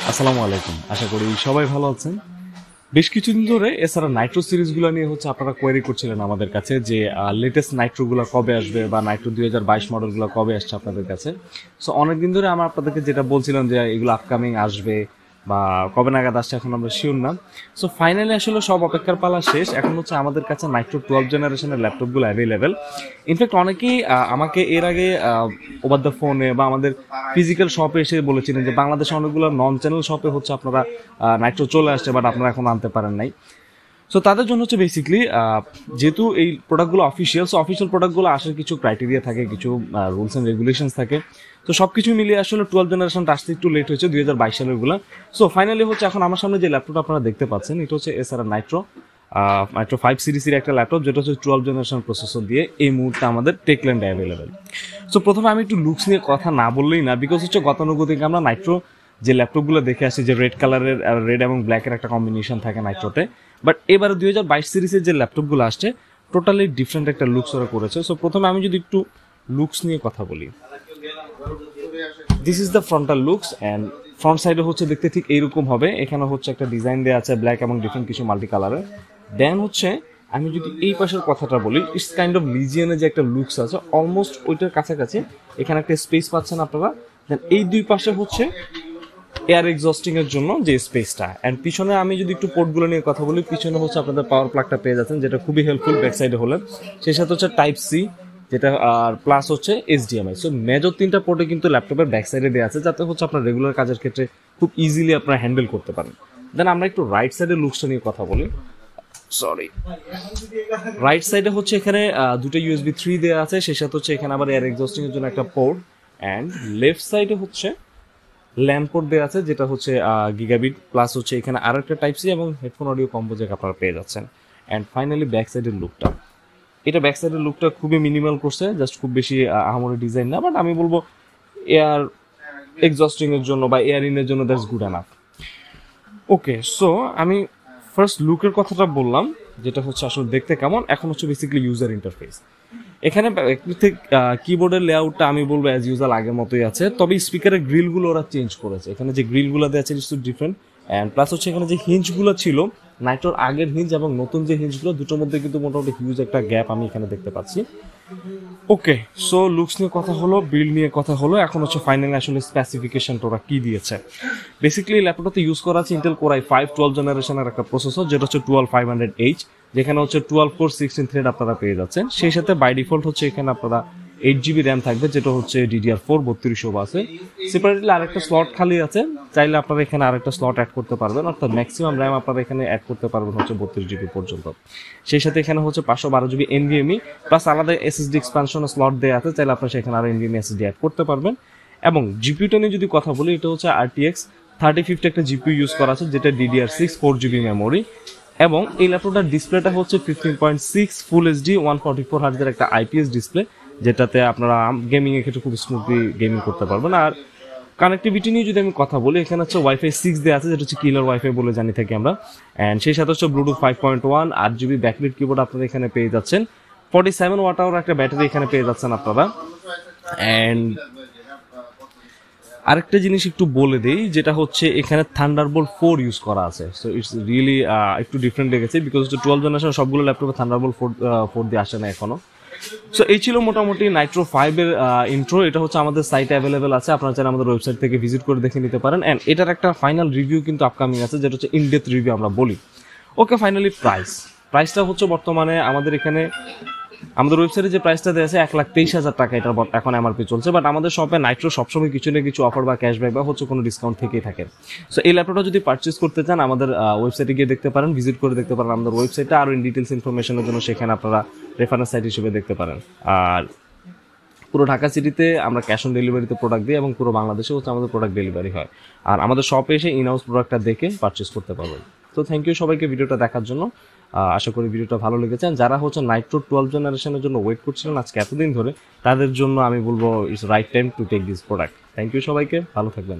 আসসালামু আলাইকুম। আশা করি সবাই ভালো আছেন। বেশ কিছুদিন ধরে এছাড়া নাইট্রো সিরিজগুলো নিয়ে আপনারা কোয়েরি করছিলেন আমাদের কাছে যে লেটেস্ট নাইট্রোগুলো কবে আসবে বা নাইট্রো 2022 মডেলগুলো কবে আসছে আপনাদের কাছে। সো অনেকদিন ধরে আমরা আপনাদেরকে যেটা বলছিলাম যে এগুলো আপকামিং আসবে বা কবে নাগাদ আসছে এখন আমরা শিওর না। সো ফাইনালি আসলে সব অপেক্ষার পালা শেষ। এখন আমাদের কাছে নাইট্রো 12 জেনারেশনের ল্যাপটপগুলো অ্যাভেলেবেল। ইনফ্যাক্ট অনেকেই আমাকে এর আগে ওভার দ্য ফোনে বা আমাদের ফিজিক্যাল শপে এসে বলেছিলেন যে বাংলাদেশে অনেকগুলো নন চ্যানেল শপে আপনারা নাইট্রো চলে আসছে, বাট আপনারা এখন আনতে পারেন নাই। সো তাদের জন্য বেসিক্যালি যেহেতু এই প্রোডাক্টগুলো অফিসিয়াল, সো অফিসিয়াল প্রোডাক্টগুলো আসার কিছু ক্রাইটেরিয়া থাকে, কিছু রুলস অ্যান্ড রেগুলেশনস থাকে। তো সব কিছু মিলিয়ে আসলে 12 জেনারেশনটা আসতে একটু লেট হয়েছে 2022 সালেরগুলো। সো ফাইনালি এখন আমার সামনে যে ল্যাপটপটা আপনারা দেখতে পাচ্ছেন এটা হচ্ছে এসার নাইট্রো 5 সিরিজের একটা ল্যাপটপ, যেটা হচ্ছে 12 জেনারেশন প্রসেসর দিয়ে এই মুহূর্তে আমাদের টেকল্যান্ডে অ্যাভেলেবেল। সো প্রথমে আমি একটু লুকস নিয়ে কথা না বললেই না, বিকজ গতানুগতিক আমরা নাইট্রো যে ল্যাপটপগুলো দেখে আসি যে রেড কালারের, রেড এবং ব্ল্যাকের একটা কম্বিনেশন থাকে নাইট্রোতে, বাট এবারে 2022 সিরিজের যে ল্যাপটপগুলো আসছে টোটালি ডিফারেন্ট একটা লুকস ওরা করেছে। সো প্রথমে আমি যদি একটু লুকস নিয়ে কথা বলি, this is the frontal looks and front সাইডে দেখতে ঠিক এইরকম হবে। এখানে একটা ডিজাইন দেওয়া আছে ব্ল্যাক এবং ডিফারেন্ট কিছু মাল্টি কালারের। দেন আমি যদি এই পাশের কথাটা বলি, ইটস কাইন্ড অফ লিজিয়ানের যে একটা লুকস আছে অলমোস্ট ওইটার কাছাকাছি। এখানে একটা স্পেস পাচ্ছেন আপনারা। দেন এই দুই পাশে এয়ার এক্সস্টিং এর জন্য যে স্পেসটা, এন্ড পিছনে আমি যদি একটু পোর্টগুলো নিয়ে কথা বলি, পিছনে আপনাদের পাওয়ার প্লাগটা পেয়ে যাচ্ছেন, যেটা খুবই হেল্পফুল ব্যাক সাইডে হলে। সেই সাথে টাইপ সি, যেটা আর প্লাস এইচডিএমআই। সো মেজর 3টা পোর্টে কিন্তু ল্যাপটপের ব্যাক সাইডে দেওয়া আছে, যাতে আপনার রেগুলার কাজের ক্ষেত্রে খুব ইজিলি আপনারা হ্যান্ডেল করতে পারেন। দেন আমরা একটু রাইট সাইডের লুকসটা নিয়ে কথা বলি। রাইট সাইডে এখানে দুটো ইউএসবি 3 দেওয়া আছে, সেই সাথে এখানে আবার এয়ার এক্সস্টিং এর জন্য একটা পোর্ট। অ্যান্ড লেফট সাইডে ল্যাম্প পোর্ট দেওয়া আছে, যেটা গিগাবিট প্লাস এখানে আরো একটা টাইপ সি এবং হেডফোন অডিও কম্বো জ্যাক আপনারা পেয়ে যাচ্ছেন। অ্যান্ড ফাইনালি ব্যাক সাইডের লুকটা, এটা ব্যাক সাইডের লুকটা খুবই মিনিমাল করছে, জাস্ট খুব বেশি আহামরি ডিজাইন না, বাট আমি বলবো এয়ার এক্সস্টিং এর জন্য বা এয়ার ইনের জন্য that's good enough. Okay, so আমি ফার্স্ট লুকের কথাটা বললাম, যেটা আসলে দেখতে কেমন। এখন বেসিক্যালি ইউজার ইন্টারফেস। এখানে কিবোর্ডের লেআউটটা আমি বলবো অ্যাজ ইউজাল আগের মতোই আছে, তবে স্পিকারের গ্রিলগুলো ওরা চেঞ্জ করেছে। এখানে যে গ্রিলগুলো দেওয়া আছে ইটস ডিফারেন্ট। অ্যান্ড প্লাস এখানে যে হিঞ্জগুলো ছিল, নাইট্রোর আগের হিঞ্জ এবং নতুন যে হিঞ্জগুলো, দুটোর মধ্যে কিন্তু মোটামুটি হিউজ একটা গ্যাপ আমি এখানে দেখতে পাচ্ছি। ওকে, সো লুকস নিয়ে কথা হলো, বিল্ড নিয়ে কথা হলো। এখন ফাইনালি আসলে স্পেসিফিকেশনটা ওরা কি দিয়েছে। বেসিক্যালি ল্যাপটপটাতে ইউজ করা আছে ইন্টেল কোর i5 12 জেনারেশনের একটা প্রসেসর, যেটা 12500H, যেখানে 12 কোর 16 থ্রেড আপনারা পেয়ে যাচ্ছেন। সেই সাথে বাই ডিফল্ট এখানে আপনারা 8GB র্যাম থাকবে, যেটা DDR4 3200 আছে। সেপারেটলি আরেকটা স্লট খালি আছে, চাইলে আপনারা এখানে আরেকটা স্লট অ্যাড করতে পারবেন, অর্থাৎ ম্যাক্সিমাম র্যাম আপনারা এখানে অ্যাড করতে পারবেন 32GB পর্যন্ত। সেই সাথে এখানে 512GB NVMe প্লাস আলাদা SSD এক্সপানশন স্লট দেওয়া আছে, চাইলে আপনারা সেখানে আরো NVMe SSD অ্যাড করতে পারবেন। এবং জিপিইউটা নিয়ে যদি কথা বলি, এটা RTX 3050 একটা জিপিইউ ইউজ করা আছে, যেটা DDR6 4GB মেমোরি। এবং এই ল্যাপটপটার ডিসপ্লেটা 15.6 ফুল এইচডি 144 হার্টজের একটা IPS ডিসপ্লে, যেটাতে আপনারা গেমিং এর ক্ষেত্রে খুব স্মুথলি গেমিং করতে পারবেন। আর কানেক্টিভিটি নিয়ে যদি আমি কথা বলি, এখানে ওয়াইফাই 6 দেওয়া আছে, যেটা কিলার ওয়াইফাই বলে জানি থাকি আমরা। অ্যান্ড সেই সাথে ব্লুটুথ 5.1, 8GB ব্যাকলিট কিবোর্ড আপনারা এখানে পেয়ে যাচ্ছেন। 47 ওয়াট আওয়ার একটা ব্যাটারি এখানে পেয়ে যাচ্ছেন আপনারা। অ্যান্ড আরেকটা জিনিস একটু বলে দেই, যেটা এখানে থান্ডারবোল্ট 4 ইউজ করা আছে। সো ইটস রিয়েলি একটু ডিফারেন্ট লেগেছে, বিকজ 12 জেনারেশন সবগুলো ল্যাপটপে থান্ডারবোল্ট 4 দিয়ে আসে না এখনো। সো এই ছিল মোটামুটি নাইট্রো 5 এর ইন্ট্রো। এটা আমাদের সাইটে অ্যাভেলেবেল আছে, আপনারা চাইলে আমাদের ওয়েবসাইট থেকে ভিজিট করে দেখে নিতে পারেন। অ্যান্ড এটার একটা ফাইনাল রিভিউ কিন্তু আপকামিং আছে, যেটা ইনডেপথ রিভিউ আমরা বলি। ওকে, ফাইনালি প্রাইসটা বর্তমানে আমাদের এখানে আমাদের ওয়েবসাইটে যে প্রাইসটা দেওয়া আছে 1,23,000 টাকা, এটা এখন এমআরপি চলছে। বাট আমাদের শপে নাইট্রো সবসময় কিছু না কিছু অফার বা ক্যাশব্যাক বা কোনো ডিসকাউন্ট থেকেই থাকে। সো এই ল্যাপটপটা যদি পারচেস করতে চান, আমাদের ওয়েবসাইটে গিয়ে দেখতে পারেন, ভিজিট করে দেখতে পারেন আমাদের ওয়েবসাইটটা। আরও ইন ডিটেলস ইনফরমেশনের জন্য সেখানে আপনারা রেফারেন্স সাইট হিসেবে দেখতে পারেন। আর পুরো ঢাকা সিটিতে আমরা ক্যাশ অন ডেলিভারিতে প্রোডাক্ট দিই, এবং পুরো বাংলাদেশে আমাদের প্রোডাক্ট ডেলিভারি হয়। আর আমাদের শপে এসে ইন হাউস প্রোডাক্টটা দেখে পারচেস করতে পারবেন। তো থ্যাংক ইউ সবাইকে ভিডিওটা দেখার জন্য। আশা করি ভিডিওটা ভালো লেগেছে। যারা নাইট্রো 12 জেনারেশনের জন্য ওয়েট করছিলেন আজকে এতদিন ধরে, তাদের জন্য আমি বলবো it's right time to take this product. Thank you সবাইকে, ভালো থাকবেন।